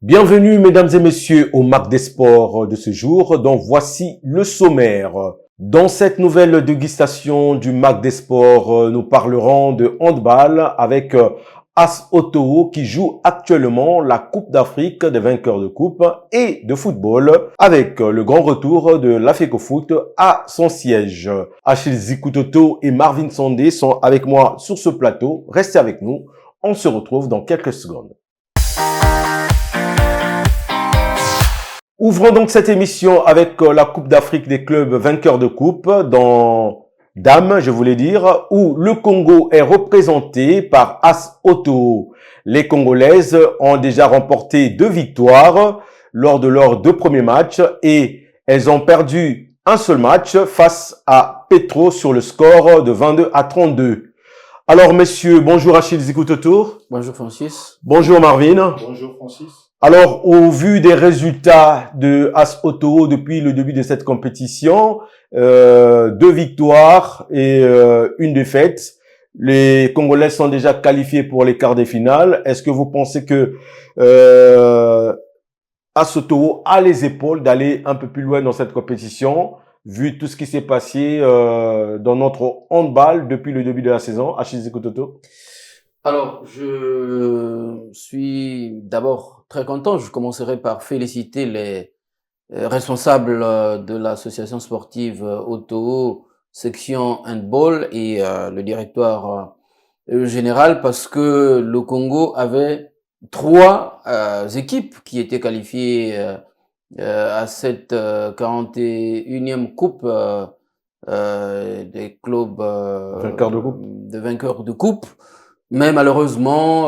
Bienvenue, mesdames et messieurs, au MAC des Sports de ce jour. Donc, voici le sommaire. Dans cette nouvelle dégustation du MAC des Sports, nous parlerons de handball avec AS Ottawa qui joue actuellement la Coupe d'Afrique des vainqueurs de coupe et de football avec le grand retour de l'Afrique-Foot à son siège. Achille Zikutoto et Marvin Sandé sont avec moi sur ce plateau. Restez avec nous. On se retrouve dans quelques secondes. Ouvrons donc cette émission avec la Coupe d'Afrique des clubs vainqueurs de coupe dans Dames, je voulais dire, où le Congo est représenté par AS Ottawa. Les Congolaises ont déjà remporté 2 victoires lors de leurs 2 premiers matchs et elles ont perdu un seul match face à Petro sur le score de 22-32. Alors messieurs, bonjour Achille Zikutoto. Bonjour Francis. Bonjour Marvin. Bonjour Francis. Alors, au vu des résultats de AS Ottawa depuis le début de cette compétition, 2 victoires et 1 défaite, les Congolais sont déjà qualifiés pour les quarts de finale. Est-ce que vous pensez que AS Ottawa a les épaules d'aller un peu plus loin dans cette compétition, vu tout ce qui s'est passé dans notre handball depuis le début de la saison? Achille Zikutoto. Alors, je suis d'abord très content. Je commencerai par féliciter les responsables de l'association sportive Ottawa section handball et le directoire général parce que le Congo avait 3 équipes qui étaient qualifiées à cette 41e coupe des clubs vainqueurs de coupe. Mais malheureusement,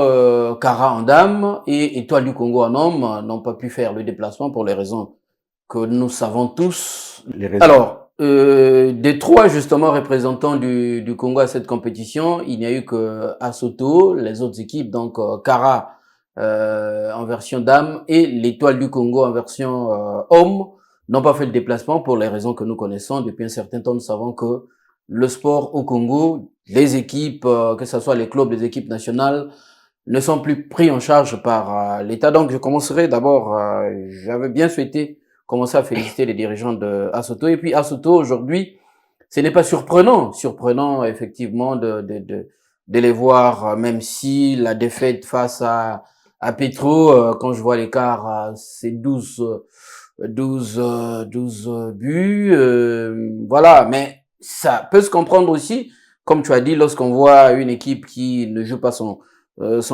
Kara en dames et Étoile du Congo en hommes n'ont pas pu faire le déplacement pour les raisons que nous savons tous. Alors, des 3 justement représentants du Congo à cette compétition, il n'y a eu que AS Ottawa, les autres équipes, donc Kara en version dame et l'Étoile du Congo en version homme, n'ont pas fait le déplacement pour les raisons que nous connaissons. Depuis un certain temps, nous savons que le sport au Congo, les équipes, que ce soit les clubs, les équipes nationales, ne sont plus pris en charge par l'État. Donc, je commencerai d'abord, j'avais bien souhaité commencer à féliciter les dirigeants de AS Ottawa. Et puis, AS Ottawa, aujourd'hui, ce n'est pas surprenant effectivement de les voir, même si la défaite face à Petro, quand je vois l'écart, c'est 12 buts, voilà, mais ça peut se comprendre aussi, comme tu as dit, lorsqu'on voit une équipe qui ne joue pas son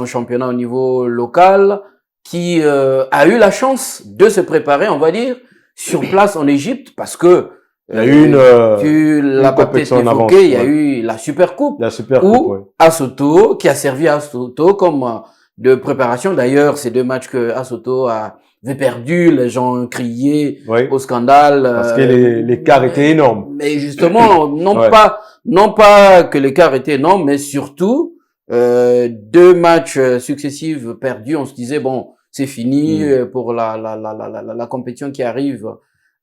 championnat au niveau local, qui a eu la chance de se préparer, on va dire, sur place en Égypte, parce que il y a eu tu l'as pas peut-être évoqué, il y a eu la Super Coupe, AS Ottawa, qui a servi à AS Ottawa comme de préparation. D'ailleurs, ces 2 matchs que AS Ottawa avait perdu, les gens criaient au scandale. Parce que l'écart était énorme. Mais justement, non pas que l'écart était énorme, mais surtout, 2 matchs successifs perdus, on se disait, bon, c'est fini pour la compétition qui arrive,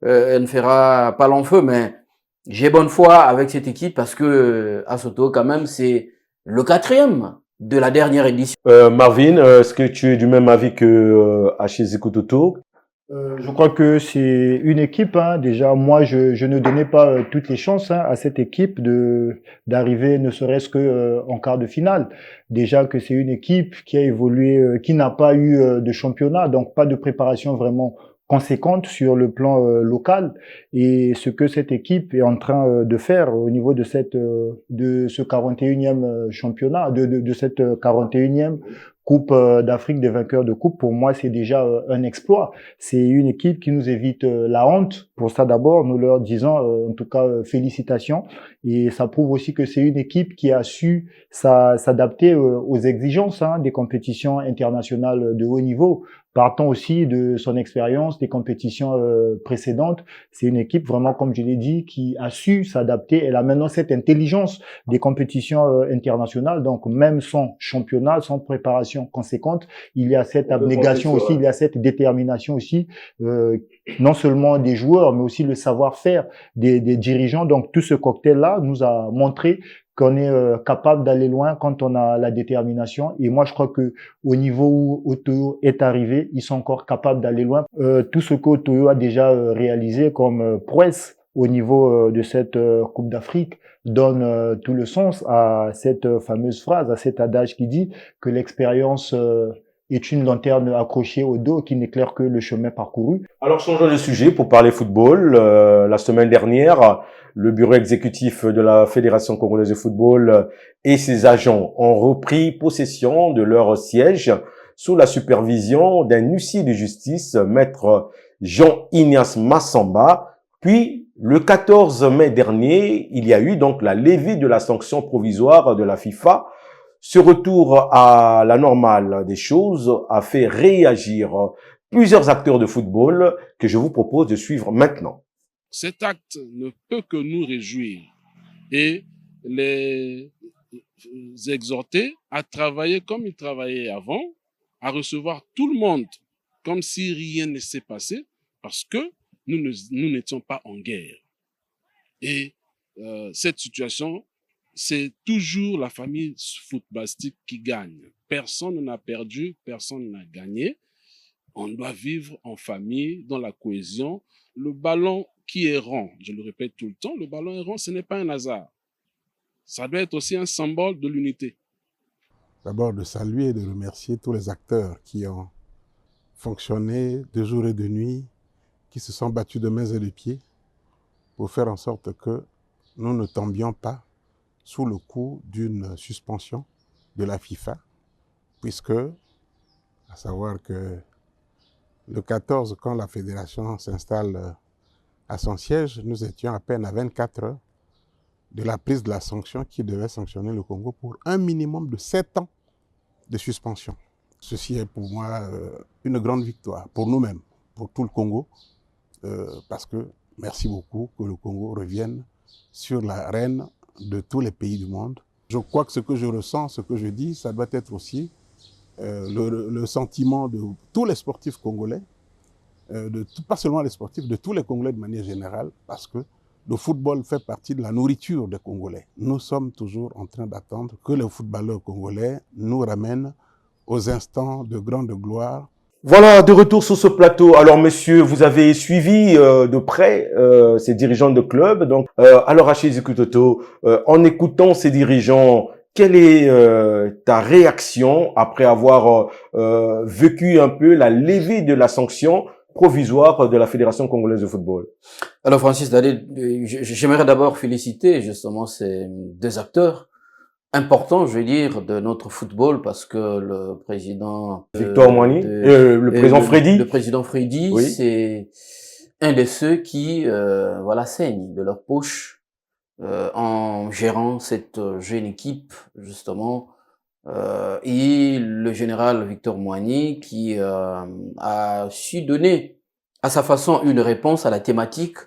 elle ne fera pas long feu, mais j'ai bonne foi avec cette équipe parce que AS Ottawa, quand même, c'est le 4e de la dernière édition. Marvin, est-ce que tu es du même avis que Achille Zikutoto? Je crois que c'est une équipe. Déjà, moi, je ne donnais pas toutes les chances à cette équipe d'arriver, ne serait-ce que en quart de finale. Déjà que c'est une équipe qui a évolué, qui n'a pas eu de championnat, donc pas de préparation vraiment conséquente sur le plan local, et ce que cette équipe est en train de faire au niveau de ce 41e championnat, de cette 41e Coupe d'Afrique des vainqueurs de coupe, pour moi, c'est déjà un exploit. C'est une équipe qui nous évite la honte. Pour ça, d'abord, nous leur disons, en tout cas, félicitations. Et ça prouve aussi que c'est une équipe qui a su s'adapter aux exigences des compétitions internationales de haut niveau. Partant aussi de son expérience des compétitions précédentes, c'est une équipe vraiment, comme je l'ai dit, qui a su s'adapter. Elle a maintenant cette intelligence des compétitions internationales. Donc, même sans championnat, sans préparation conséquente, il y a cette abnégation aussi, il y a cette détermination aussi non seulement des joueurs, mais aussi le savoir-faire des dirigeants. Donc tout ce cocktail-là nous a montré qu'on est capable d'aller loin quand on a la détermination. Et moi, je crois que au niveau où Otoyo est arrivé, ils sont encore capables d'aller loin. Tout ce qu'Otoyo a déjà réalisé comme prouesse au niveau de cette Coupe d'Afrique donne tout le sens à cette fameuse phrase, à cet adage qui dit que l'expérience est une lanterne accrochée au dos qui n'éclaire que le chemin parcouru. Alors, changeons de sujet pour parler football. La semaine dernière, le bureau exécutif de la Fédération congolaise de football et ses agents ont repris possession de leur siège sous la supervision d'un huissier de justice, maître Jean-Ignace Massamba. Puis, le 14 mai dernier, il y a eu donc la levée de la sanction provisoire de la FIFA. Ce retour à la normale des choses a fait réagir plusieurs acteurs de football que je vous propose de suivre maintenant. Cet acte ne peut que nous réjouir et les exhorter à travailler comme ils travaillaient avant, à recevoir tout le monde comme si rien ne s'est passé, parce que nous n'étions pas en guerre. Et cette situation, c'est toujours la famille footballistique qui gagne. Personne n'a perdu, personne n'a gagné. On doit vivre en famille, dans la cohésion. Le ballon qui est rond, je le répète tout le temps, le ballon est rond, ce n'est pas un hasard. Ça doit être aussi un symbole de l'unité. D'abord de saluer et de remercier tous les acteurs qui ont fonctionné de jour et de nuit, qui se sont battus de mains et de pieds pour faire en sorte que nous ne tombions pas sous le coup d'une suspension de la FIFA, puisque, à savoir que le 14, quand la fédération s'installe à son siège, nous étions à peine à 24 heures de la prise de la sanction qui devait sanctionner le Congo pour un minimum de 7 ans de suspension. Ceci est pour moi une grande victoire, pour nous-mêmes, pour tout le Congo, parce que merci beaucoup que le Congo revienne sur l'arène de tous les pays du monde. Je crois que ce que je ressens, ce que je dis, ça doit être aussi le sentiment de tous les sportifs congolais, pas seulement les sportifs, de tous les Congolais de manière générale, parce que le football fait partie de la nourriture des Congolais. Nous sommes toujours en train d'attendre que les footballeurs congolais nous ramènent aux instants de grande gloire. Voilà, de retour sur ce plateau. Alors, messieurs, vous avez suivi de près ces dirigeants de club. Donc, alors, Achille Zikutoto, en écoutant ces dirigeants, quelle est ta réaction après avoir vécu un peu la levée de la sanction provisoire de la Fédération congolaise de football? Alors, Francis, j'aimerais d'abord féliciter justement ces deux acteurs important, je veux dire, de notre football, parce que le président Victor Moigny, le président Freddy, le président Freddy, oui, c'est un de ceux qui voilà, saignent de leur poche en gérant cette jeune équipe justement, et le général Victor Moigny qui a su donner à sa façon une réponse à la thématique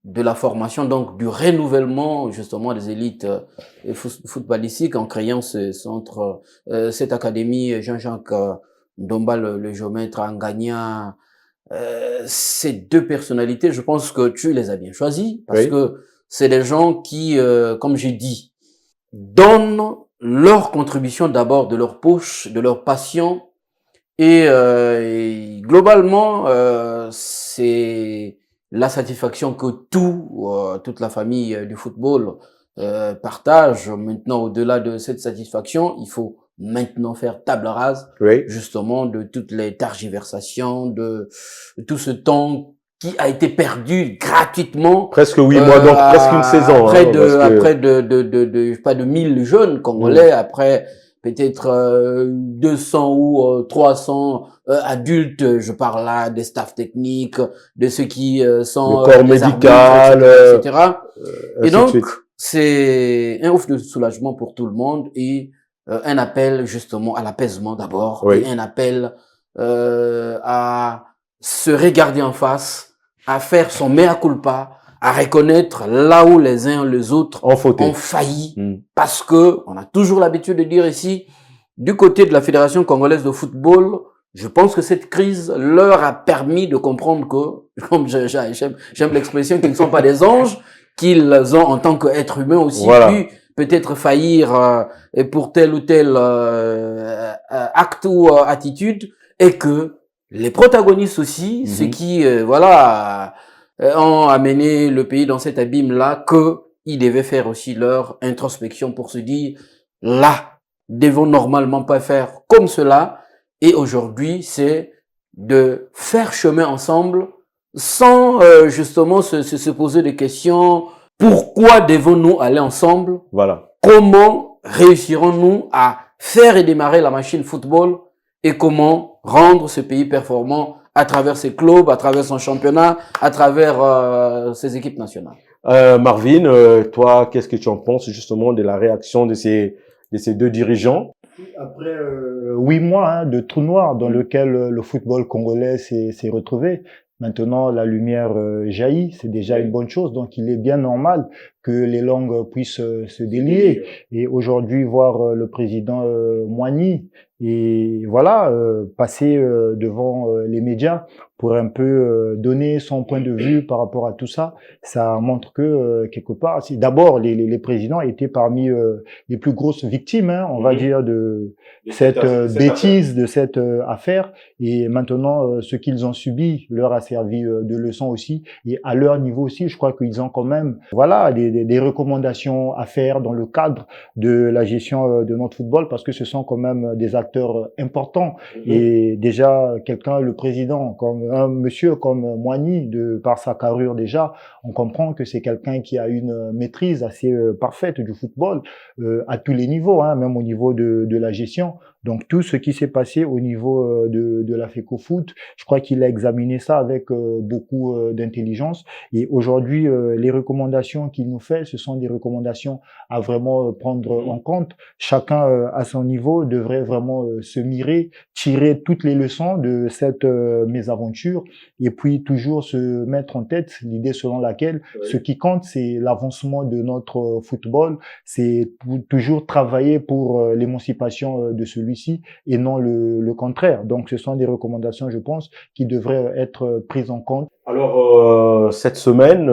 de la formation, donc du renouvellement justement des élites footballistiques, en créant ce centre, cette académie Jean-Jacques Ndomba, le géomètre Angania. Ces deux personnalités, je pense que tu les as bien choisis, parce que c'est des gens qui, comme j'ai dit, donnent leur contribution d'abord de leur poche, de leur passion, et globalement, c'est la satisfaction que toute la famille du football partage. Maintenant, au-delà de cette satisfaction, il faut maintenant faire table rase, justement, de toutes les tergiversations, de tout ce temps qui a été perdu gratuitement. Presque 8 mois, donc presque une saison. Après pas de 1000 jeunes congolais, après peut-être 200 ou 300 adultes, je parle là des staffs techniques, de ceux qui sont le corps médical, etc. Et donc, c'est un ouf de soulagement pour tout le monde et un appel justement à l'apaisement d'abord, et un appel à se regarder en face, à faire son mea culpa, à reconnaître là où les uns les autres ont failli, parce que on a toujours l'habitude de dire ici, du côté de la Fédération congolaise de football, Je pense que cette crise leur a permis de comprendre que, comme j'aime l'expression, qu'ils ne sont pas des anges, qu'ils ont en tant qu'êtres humains aussi pu peut-être faillir pour tel ou tel acte ou attitude, et que les protagonistes aussi, ceux qui ont amené le pays dans cet abîme-là, qu'ils devaient faire aussi leur introspection pour se dire, là, devons normalement pas faire comme cela. Et aujourd'hui, c'est de faire chemin ensemble sans justement se poser des questions. Pourquoi devons-nous aller ensemble? Voilà. Comment réussirons-nous à faire et démarrer la machine football? Et comment rendre ce pays performant à travers ses clubs, à travers son championnat, à travers ses équipes nationales? Marvin, toi, qu'est-ce que tu en penses justement de la réaction de ces deux dirigeants? Après 8 mois de trou noir dans lequel le football congolais s'est retrouvé, maintenant la lumière jaillit, c'est déjà une bonne chose. Donc il est bien normal que les langues puissent se délier. Et aujourd'hui, voir le président Moigny et voilà passer devant les médias pour un peu donner son point de vue par rapport à tout ça, ça montre que quelque part, d'abord les présidents étaient parmi les plus grosses victimes, hein, on va dire, de cette bêtise, de cette affaire. Et maintenant, ce qu'ils ont subi leur a servi de leçon aussi. Et à leur niveau aussi, je crois qu'ils ont quand même, voilà, des recommandations à faire dans le cadre de la gestion de notre football, parce que ce sont quand même des acteurs importants. Et déjà, le président, comme un monsieur comme Moigny, par sa carrure déjà, on comprend que c'est quelqu'un qui a une maîtrise assez parfaite du football à tous les niveaux, hein, même au niveau de la gestion. Donc tout ce qui s'est passé au niveau de la FECOFOOT, je crois qu'il a examiné ça avec beaucoup d'intelligence. Et aujourd'hui, les recommandations qu'il nous fait, ce sont des recommandations à vraiment prendre en compte. Chacun à son niveau devrait vraiment se mirer, tirer toutes les leçons de cette mésaventure, et puis toujours se mettre en tête l'idée selon laquelle ce qui compte, c'est l'avancement de notre football, c'est toujours travailler pour l'émancipation de celui-ci et non le contraire. Donc ce sont des recommandations, je pense, qui devraient être prises en compte. Alors cette semaine,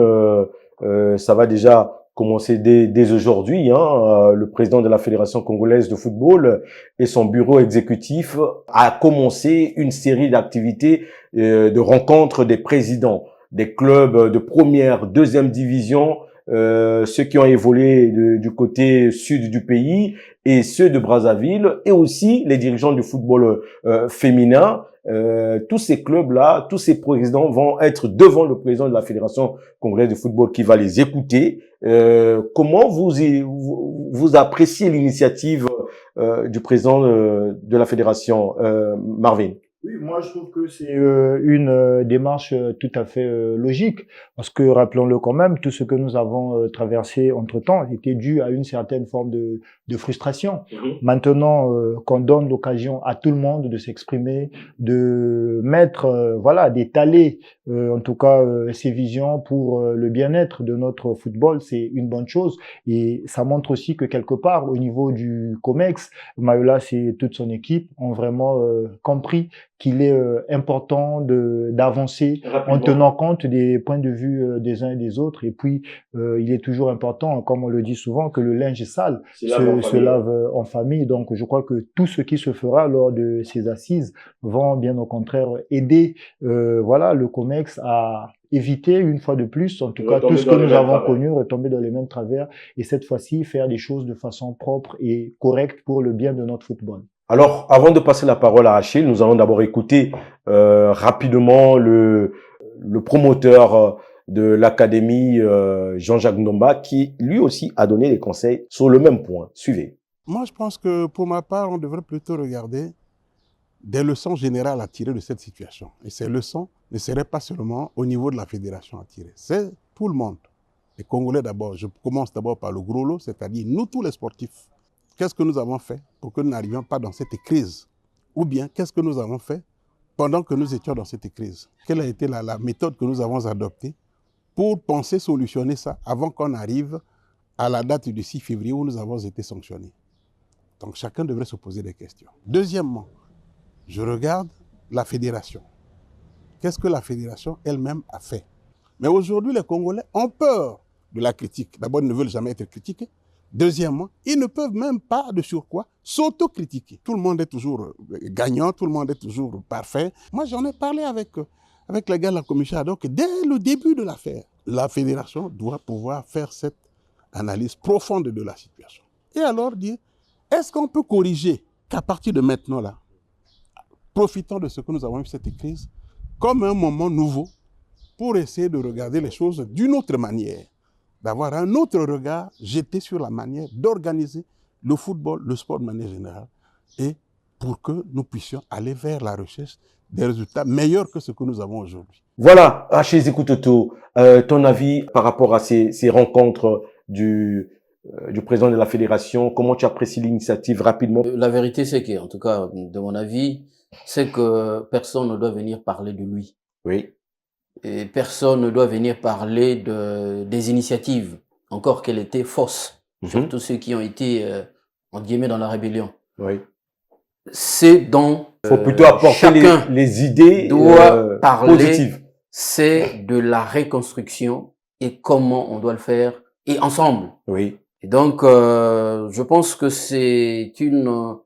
ça va déjà commencer dès aujourd'hui. Le président de la Fédération congolaise de football et son bureau exécutif a commencé une série d'activités de rencontres des présidents des clubs de première, deuxième division, ceux qui ont évolué du côté sud du pays et ceux de Brazzaville, et aussi les dirigeants du football féminin. Tous ces clubs-là, tous ces présidents vont être devant le président de la Fédération congolaise de football qui va les écouter. Comment vous appréciez l'initiative du président de la Fédération, Marvin? Oui, moi je trouve que c'est une démarche tout à fait logique, parce que rappelons-le quand même, tout ce que nous avons traversé entre-temps était dû à une certaine forme de frustration. Maintenant qu'on donne l'occasion à tout le monde de s'exprimer, de mettre d'étaler en tout cas ses visions pour le bien-être de notre football, c'est une bonne chose. Et ça montre aussi que quelque part au niveau du COMEX, Mayolas et toute son équipe ont vraiment compris qu'il est important d'avancer en tenant compte des points de vue des uns et des autres. Et puis, il est toujours important, comme on le dit souvent, que le linge sale se lave en famille. Donc, je crois que tout ce qui se fera lors de ces assises vont bien au contraire aider le COMEX à éviter une fois de plus, en tout cas tout ce que nous avons connu, retomber dans les mêmes travers, et cette fois-ci faire des choses de façon propre et correcte pour le bien de notre football. Alors, avant de passer la parole à Achille, nous allons d'abord écouter rapidement le promoteur de l'académie, Jean-Jacques Ndomba, qui lui aussi a donné des conseils sur le même point. Suivez. Moi, je pense que pour ma part, on devrait plutôt regarder des leçons générales à tirer de cette situation. Et ces leçons ne seraient pas seulement au niveau de la fédération à tirer. C'est tout le monde. Les Congolais d'abord. Je commence d'abord par le gros lot, c'est-à-dire nous tous les sportifs. Qu'est-ce que nous avons fait pour que nous n'arrivions pas dans cette crise? Ou bien, qu'est-ce que nous avons fait pendant que nous étions dans cette crise? Quelle a été la méthode que nous avons adoptée pour penser solutionner ça avant qu'on arrive à la date du 6 février où nous avons été sanctionnés? Donc, chacun devrait se poser des questions. Deuxièmement, je regarde la fédération. Qu'est-ce que la fédération elle-même a fait? Mais aujourd'hui, les Congolais ont peur de la critique. D'abord, ils ne veulent jamais être critiqués. Deuxièmement, ils ne peuvent même pas, de surcroît, s'auto-critiquer. Tout le monde est toujours gagnant, tout le monde est toujours parfait. Moi, j'en ai parlé avec les gars de la commission. Donc, dès le début de l'affaire, la fédération doit pouvoir faire cette analyse profonde de la situation. Et alors dire, est-ce qu'on peut corriger qu'à partir de maintenant, là, profitant de ce que nous avons eu cette crise, comme un moment nouveau, pour essayer de regarder les choses d'une autre manière, d'avoir un autre regard jeté sur la manière d'organiser le football, le sport de manière générale, et pour que nous puissions aller vers la recherche des résultats meilleurs que ce que nous avons aujourd'hui. Voilà, Achille Zikutoto, ton avis par rapport à ces rencontres du président de la fédération, comment tu apprécies l'initiative rapidement? La vérité, c'est que, en tout cas, de mon avis, c'est que personne ne doit venir parler de lui. Oui. Et personne ne doit venir parler des initiatives, encore qu'elles étaient fausses, surtout ceux qui ont été, entre guillemets, dans la rébellion. Oui. C'est dont faut plutôt apporter chacun les idées doit parler, positives. C'est de la reconstruction et comment on doit le faire, et ensemble. Oui. Et donc, je pense que c'est une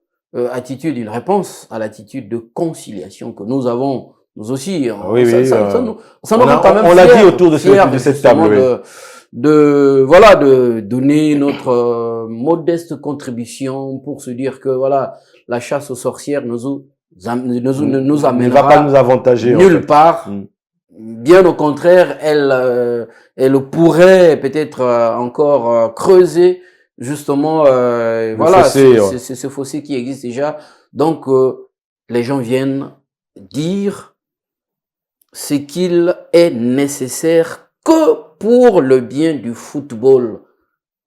attitude, une réponse à l'attitude de conciliation que nous avons, nous aussi. Oui, ça nous rend quand même on l'a fiers, dit autour de cette table. Oui. Voilà, de donner notre modeste contribution pour se dire que voilà, la chasse aux sorcières nous amènera ne va pas nous avantager nulle part. Bien au contraire, elle pourrait peut-être encore creuser justement voilà ce fossé qui existe déjà. Donc les gens viennent dire ce qu'il est nécessaire que pour le bien du football,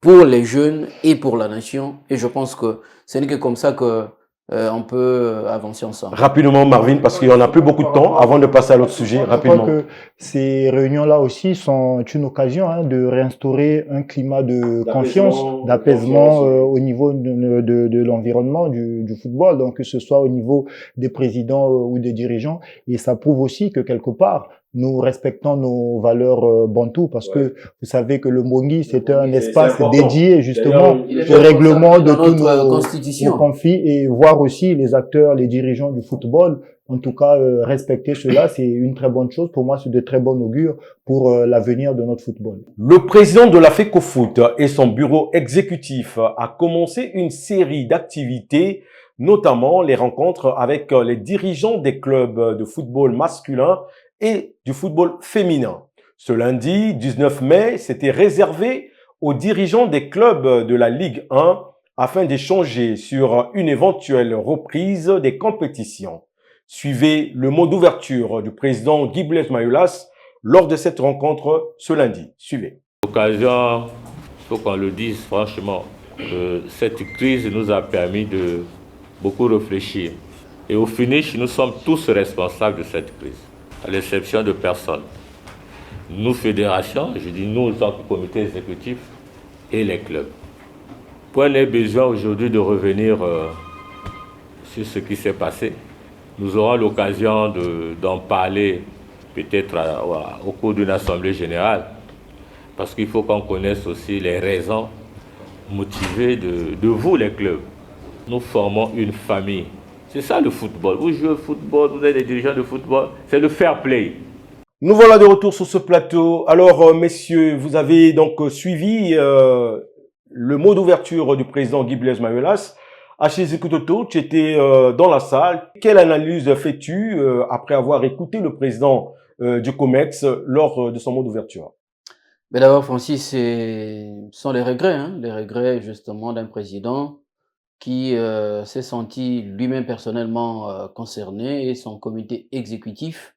pour les jeunes et pour la nation. Et je pense que ce n'est que comme ça que on peut avancer ensemble. Rapidement, Marvin, parce qu'il n'y en a plus beaucoup de temps avant de passer à l'autre sujet. Rapidement. Je crois que ces réunions-là aussi sont une occasion de réinstaurer un climat de confiance, d'apaisement au niveau de l'environnement du football, donc que ce soit au niveau des présidents ou des dirigeants. Et ça prouve aussi que quelque part, nous respectons nos valeurs bantoues parce que vous savez que le Mongi, c'est un espace dédié justement au règlement de tous nos conflits et voir aussi les acteurs, les dirigeants du football, en tout cas respecter cela, c'est une très bonne chose. Pour moi, c'est de très bon augure pour l'avenir de notre football. Le président de la FECOFOOT et son bureau exécutif a commencé une série d'activités, notamment les rencontres avec les dirigeants des clubs de football masculin et du football féminin. Ce lundi 19 mai, c'était réservé aux dirigeants des clubs de la Ligue 1 afin d'échanger sur une éventuelle reprise des compétitions. Suivez le mot d'ouverture du président Guy Blaise Mayoulas lors de cette rencontre ce lundi. Suivez. L'occasion, il faut qu'on le dise franchement, cette crise nous a permis de beaucoup réfléchir. Et au finish, nous sommes tous responsables de cette crise, à l'exception de personne. Nous, fédérations, je dis nous en tant que comité exécutif et les clubs. Point n'est besoin aujourd'hui de revenir sur ce qui s'est passé. Nous aurons l'occasion d'en parler peut-être au cours d'une assemblée générale, parce qu'il faut qu'on connaisse aussi les raisons motivées de vous, les clubs. Nous formons une famille. C'est ça le football. Vous jouez au football, vous êtes des dirigeants de football, c'est le fair play. Nous voilà de retour sur ce plateau. Alors, messieurs, vous avez donc suivi le mot d'ouverture du président Guy Blaise Mayoulas. Achille Zikutoto, tu étais dans la salle. Quelle analyse fais-tu après avoir écouté le président du COMEX lors de son mot d'ouverture? Mais d'abord, Francis, ce sont les regrets justement d'un président qui s'est senti lui-même personnellement concerné et son comité exécutif.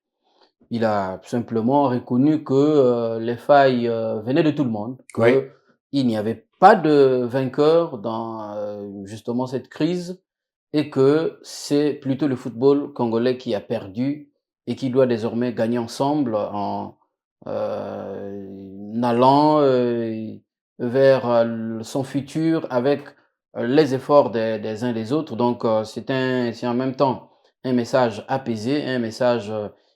Il a simplement reconnu que les failles venaient de tout le monde, qu'il n'y avait pas de vainqueur dans justement cette crise et que c'est plutôt le football congolais qui a perdu et qui doit désormais gagner ensemble en allant vers son futur avec les efforts des uns et des autres. Donc c'est en même temps un message apaisé, un message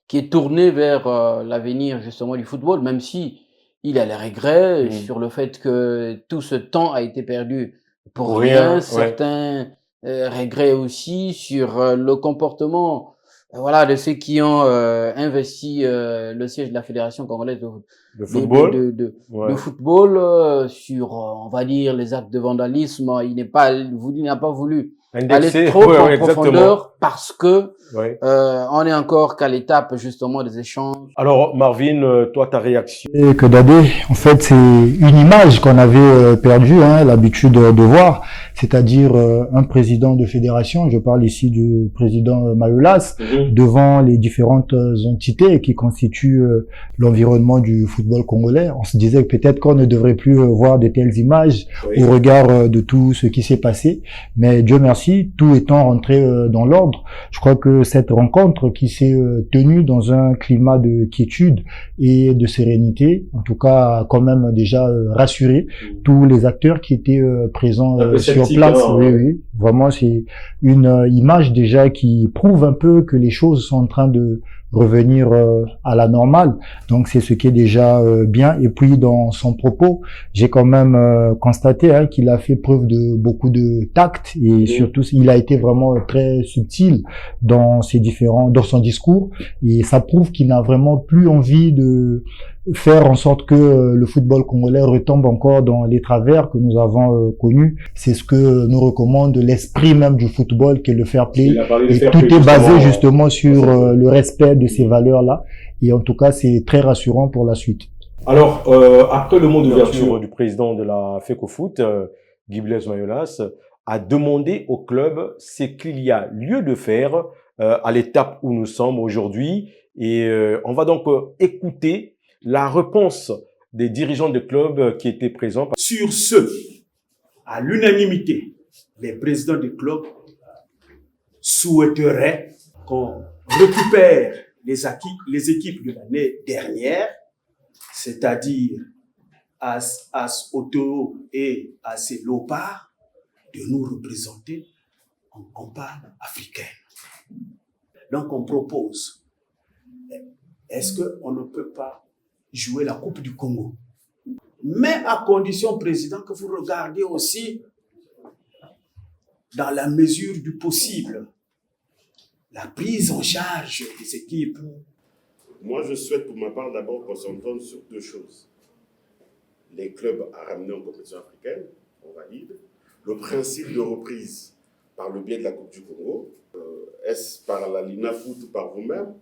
qui est tourné vers l'avenir justement du football, même si il a les regrets sur le fait que tout ce temps a été perdu pour rien. Certains regrets aussi sur le comportement voilà, de ceux qui ont investi le siège de la Fédération congolaise de football, de football sur, on va dire, les actes de vandalisme. Il n'a pas voulu aller trop en profondeur parce que on est encore qu'à l'étape justement des échanges. Alors Marvin, toi ta réaction? Et que Dadé, en fait, c'est une image qu'on avait perdue, l'habitude de voir, c'est-à-dire un président de fédération, je parle ici du président Mayolas, devant les différentes entités qui constituent l'environnement du football congolais. On se disait que peut-être qu'on ne devrait plus voir de telles images au regard de tout ce qui s'est passé, mais Dieu merci, tout étant rentré dans l'ordre, je crois que cette rencontre qui s'est tenue dans un climat de quiétude et de sérénité, en tout cas, a quand même déjà rassuré tous les acteurs qui étaient présents sur place. Oui, vraiment, c'est une image déjà qui prouve un peu que les choses sont en train de revenir à la normale. Donc c'est ce qui est déjà bien. Et puis dans son propos, j'ai quand même constaté qu'il a fait preuve de beaucoup de tact et surtout il a été vraiment très subtil dans son discours, et ça prouve qu'il n'a vraiment plus envie de faire en sorte que le football congolais retombe encore dans les travers que nous avons connus. C'est ce que nous recommande l'esprit même du football, qui est le fair play. Et tout est basé justement sur le respect de ces valeurs-là. Et en tout cas, c'est très rassurant pour la suite. Alors, après le mot d'ouverture du président de la FECOFOOT, Guy Blaise Mayolas, a demandé au club ce qu'il y a lieu de faire à l'étape où nous sommes aujourd'hui. Et on va donc écouter la réponse des dirigeants de club qui étaient présents. Sur ce, à l'unanimité, les présidents du club souhaiteraient qu'on récupère les équipes de l'année dernière, c'est-à-dire AS Otoro et AS Lopar, de nous représenter en combat africain. Donc on propose, est-ce qu'on ne peut pas jouer la Coupe du Congo? Mais à condition, Président, que vous regardiez aussi, dans la mesure du possible, la prise en charge des équipes. Moi, je souhaite pour ma part d'abord qu'on s'entende sur deux choses. Les clubs à ramener en compétition africaine, on valide. Le principe de reprise par le biais de la Coupe du Congo, est-ce par la LINAFOOT ou par vous-même?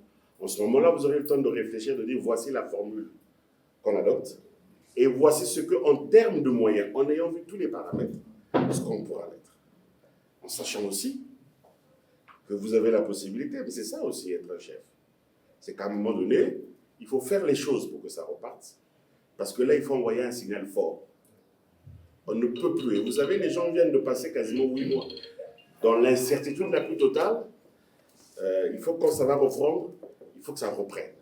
En ce moment-là, vous aurez le temps de réfléchir, de dire voici la formule qu'on adopte et voici ce que, en termes de moyens, en ayant vu tous les paramètres, ce qu'on pourra mettre. En sachant aussi que vous avez la possibilité, mais c'est ça aussi être un chef. C'est qu'à un moment donné, il faut faire les choses pour que ça reparte. Parce que là, il faut envoyer un signal fort. On ne peut plus. Et vous savez, les gens viennent de passer quasiment 8 mois dans l'incertitude la plus totale. Il faut, quand ça va reprendre, il faut que ça reprenne.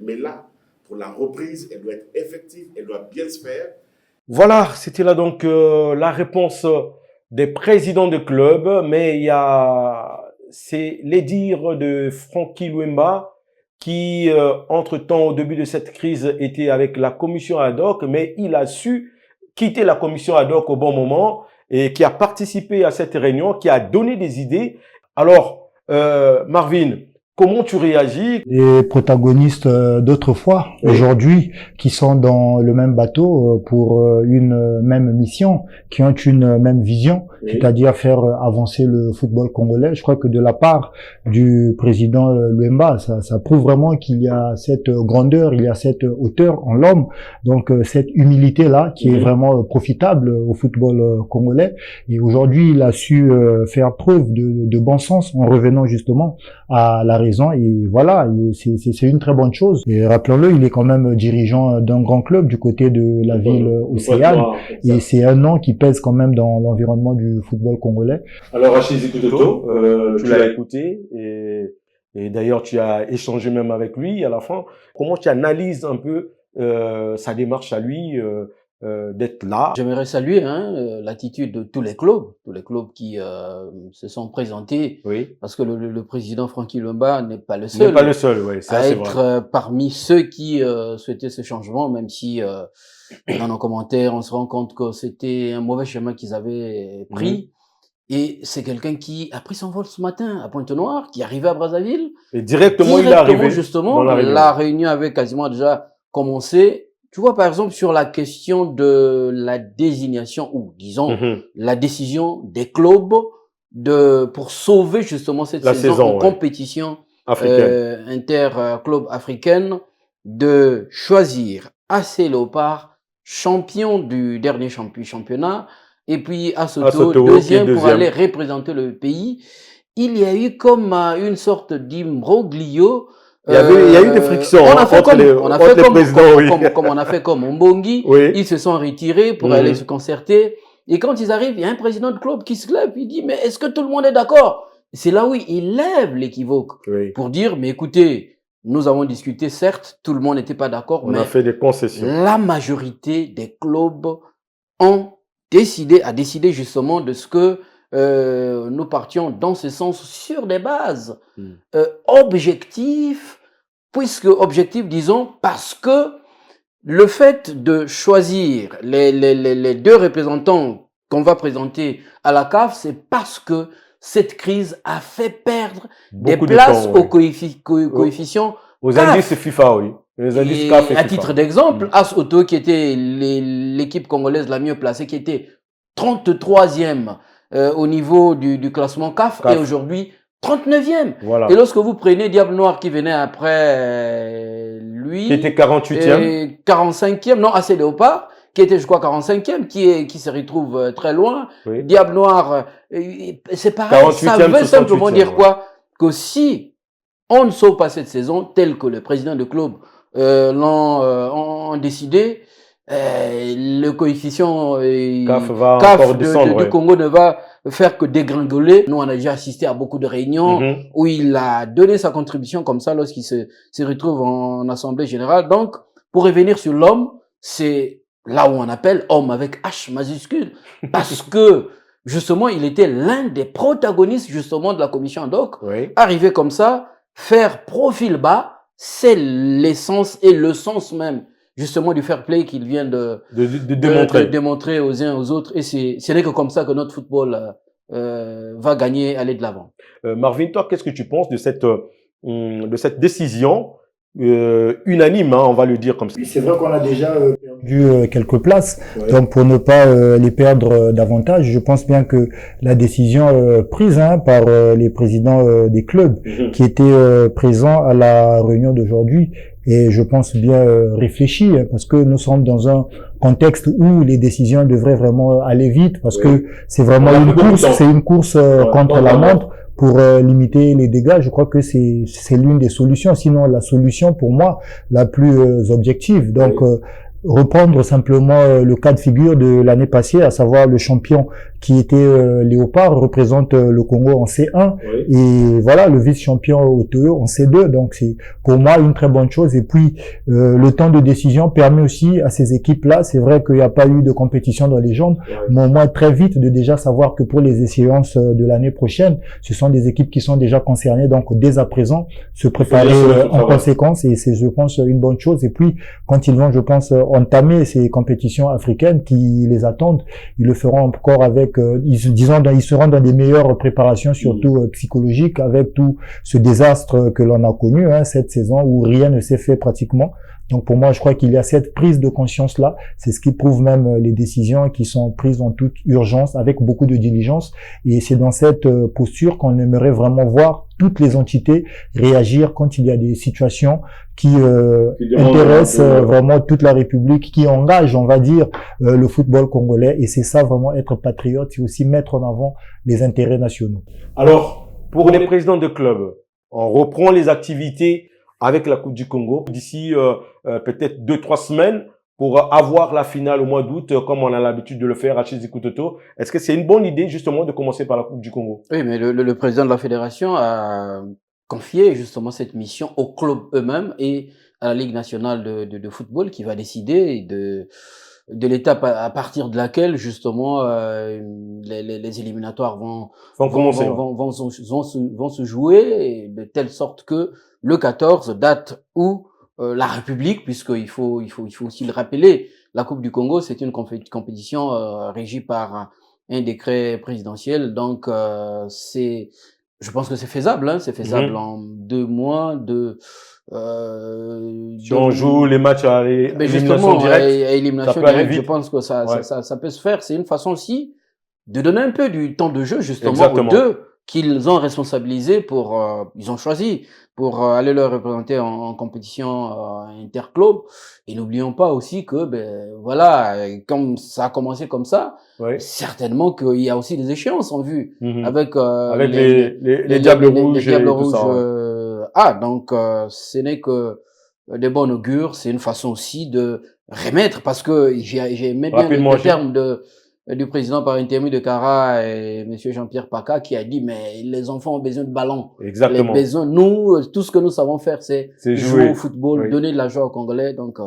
Mais là, pour la reprise, elle doit être effective, elle doit bien se faire. Voilà, c'était là donc la réponse des présidents de club, mais c'est les dires de Francky Luemba qui, entre-temps, au début de cette crise, était avec la commission ad hoc, mais il a su quitter la commission ad hoc au bon moment et qui a participé à cette réunion, qui a donné des idées. Alors, Marvin, comment tu réagis? Les protagonistes d'autrefois, aujourd'hui, qui sont dans le même bateau pour une même mission, qui ont une même vision, c'est-à-dire faire avancer le football congolais. Je crois que de la part du président Luemba, ça prouve vraiment qu'il y a cette grandeur, il y a cette hauteur en l'homme, donc cette humilité-là qui est vraiment profitable au football congolais. Et aujourd'hui, il a su faire preuve de bon sens en revenant justement à la raison, et voilà, c'est une très bonne chose. Et rappelons-le, il est quand même dirigeant d'un grand club du côté de la ville océane, et c'est un nom qui pèse quand même dans l'environnement du football congolais. Alors Achille Zikutoto, tu l'as écouté et d'ailleurs tu as échangé même avec lui à la fin. Comment tu analyses un peu sa démarche à lui d'être là. J'aimerais saluer l'attitude de tous les clubs qui se sont présentés, Oui. parce que le président Francky Lumba n'est pas le Il n'est seul pas le seul, oui, ça à c'est être vrai. parmi ceux qui souhaitaient ce changement, même si dans nos commentaires, on se rend compte que c'était un mauvais chemin qu'ils avaient pris. Et c'est quelqu'un qui a pris son vol ce matin à Pointe-Noire, qui est arrivé à Brazzaville. Et directement il est arrivé Justement, dans la réunion. la réunion avait quasiment déjà commencé. Tu vois, par exemple, sur la question de la désignation, ou disons, la décision des clubs pour sauver justement cette saison en compétition inter-club africaine, de choisir AC Léopard, champion du dernier championnat, et puis Asoto, deuxième pour aller représenter le pays. Il y a eu comme une sorte d'imbroglio. Il y a eu des frictions entre les présidents. Comme on a fait comme Mbongi. Oui. Ils se sont retirés pour aller se concerter. Et quand ils arrivent, il y a un président de club qui se lève, il dit, mais est-ce que tout le monde est d'accord? C'est là où il lève l'équivoque pour dire, mais écoutez, nous avons discuté, certes, tout le monde n'était pas d'accord, mais on a fait des concessions. La majorité des clubs a décidé justement de ce que nous partions dans ce sens sur des bases objectives, disons, parce que le fait de choisir les deux représentants qu'on va présenter à la CAF, c'est parce que cette crise a fait perdre des places aux coefficients aux indices FIFA, oui. Les indices CAF et à titre d'exemple, As-Auto, qui était l'équipe congolaise la mieux placée, qui était 33e au niveau du classement CAF. Et aujourd'hui 39e. Voilà. Et lorsque vous prenez Diable Noir qui venait après lui, qui était 48e, 45e, non, AC Léopard, qui était je crois 45e, qui se retrouve très loin. Oui. Diable Noir, c'est pareil, ça veut simplement dire quoi? Que si on ne sauve pas cette saison, tel que le président de club l'ont décidé, le coefficient CAF du Congo ne va faire que dégringoler. Nous, on a déjà assisté à beaucoup de réunions où il a donné sa contribution comme ça lorsqu'il se retrouve en assemblée générale. Donc, pour revenir sur l'homme, c'est là où on appelle homme avec H majuscule, parce que justement, il était l'un des protagonistes justement de la commission ad hoc. Arrivé comme ça, faire profil bas, c'est l'essence et le sens même justement du fair play qu'il vient de démontrer aux uns aux autres. Et ce n'est que comme ça que notre football va gagner, aller de l'avant. Marvin, toi, qu'est-ce que tu penses de cette décision unanime, on va le dire comme ça? C'est vrai qu'on a déjà perdu quelques places, donc pour ne pas les perdre davantage, je pense bien que la décision prise par les présidents des clubs qui étaient présents à la réunion d'aujourd'hui, et je pense bien réfléchi, parce que nous sommes dans un contexte où les décisions devraient vraiment aller vite, parce que c'est vraiment une course contre la montre pour limiter les dégâts. Je crois que c'est l'une des solutions, sinon la solution pour moi la plus objective. Donc reprendre simplement le cas de figure de l'année passée, à savoir le champion qui était Léopard représente le Congo en C1 et voilà le vice-champion Otoyo en C2. Donc c'est pour moi une très bonne chose. Et puis le temps de décision permet aussi à ces équipes-là, c'est vrai qu'il n'y a pas eu de compétition dans les jambes, mais au moins très vite de déjà savoir que pour les échéances de l'année prochaine, ce sont des équipes qui sont déjà concernées. Donc dès à présent se préparer en conséquence, et c'est je pense une bonne chose. Et puis quand ils vont, je pense, entamer ces compétitions africaines qui les attendent, ils le feront encore avec ils seront dans des meilleures préparations, surtout psychologiques, avec tout ce désastre que l'on a connu cette saison où rien ne s'est fait pratiquement. Donc pour moi, je crois qu'il y a cette prise de conscience-là. C'est ce qui prouve même les décisions qui sont prises en toute urgence, avec beaucoup de diligence. Et c'est dans cette posture qu'on aimerait vraiment voir toutes les entités réagir quand il y a des situations qui intéressent vraiment toute la République, qui engagent, on va dire, le football congolais. Et c'est ça vraiment être patriote, c'est aussi mettre en avant les intérêts nationaux. Alors, pour les présidents de clubs, on reprend les activités avec la Coupe du Congo d'ici peut-être 2-3 semaines pour avoir la finale au mois d'août, comme on a l'habitude de le faire à Chiziki Toto. Est-ce que c'est une bonne idée justement de commencer par la Coupe du Congo? Oui, mais le président de la fédération a confié justement cette mission aux clubs eux-mêmes et à la Ligue nationale de football qui va décider de l'étape à partir de laquelle justement les éliminatoires vont se jouer, et de telle sorte que le 14, date où la République, puisqu'il faut aussi le rappeler, la Coupe du Congo, c'est une compétition régie par un décret présidentiel, donc je pense que c'est faisable, hein, c'est faisable en 2 mois si on joue les matchs à élimination directe, à élimination directe, je pense que ça peut se faire. C'est une façon aussi de donner un peu du temps de jeu justement aux deux qu'ils ont responsabilisés pour, ils ont choisi pour aller leur représenter en compétition interclub. Et n'oublions pas aussi que, voilà, comme ça a commencé comme ça, certainement qu'il y a aussi des échéances en vue avec les Diables Rouges. Donc ce n'est que des bons augures. C'est une façon aussi de remettre, parce que j'aimais bien le terme du président par intermédiaire de Kara et monsieur Jean-Pierre Paca qui a dit, mais les enfants ont besoin de ballon. Exactement. Nous, tout ce que nous savons faire, c'est jouer au football, donner de la joie aux Congolais. Donc,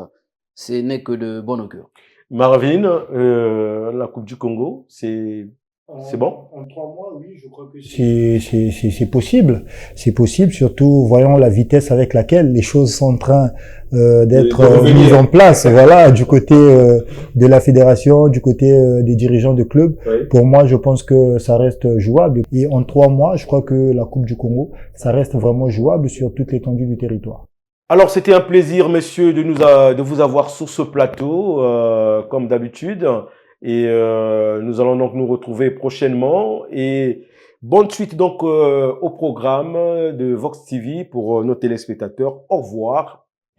ce n'est que de bon augure. Marvin, la Coupe du Congo, c'est bon? En 3 mois, oui, je crois que c'est possible. C'est possible, surtout voyons la vitesse avec laquelle les choses sont en train d'être mises en place. Voilà, du côté de la fédération, du côté des dirigeants de clubs. Pour moi, je pense que ça reste jouable. Et en 3 mois, je crois que la Coupe du Congo, ça reste vraiment jouable sur toute l'étendue du territoire. Alors, c'était un plaisir, messieurs, de vous avoir sur ce plateau, comme d'habitude. Et nous allons donc nous retrouver prochainement. Et bonne suite donc au programme de Vox TV pour nos téléspectateurs. Au revoir.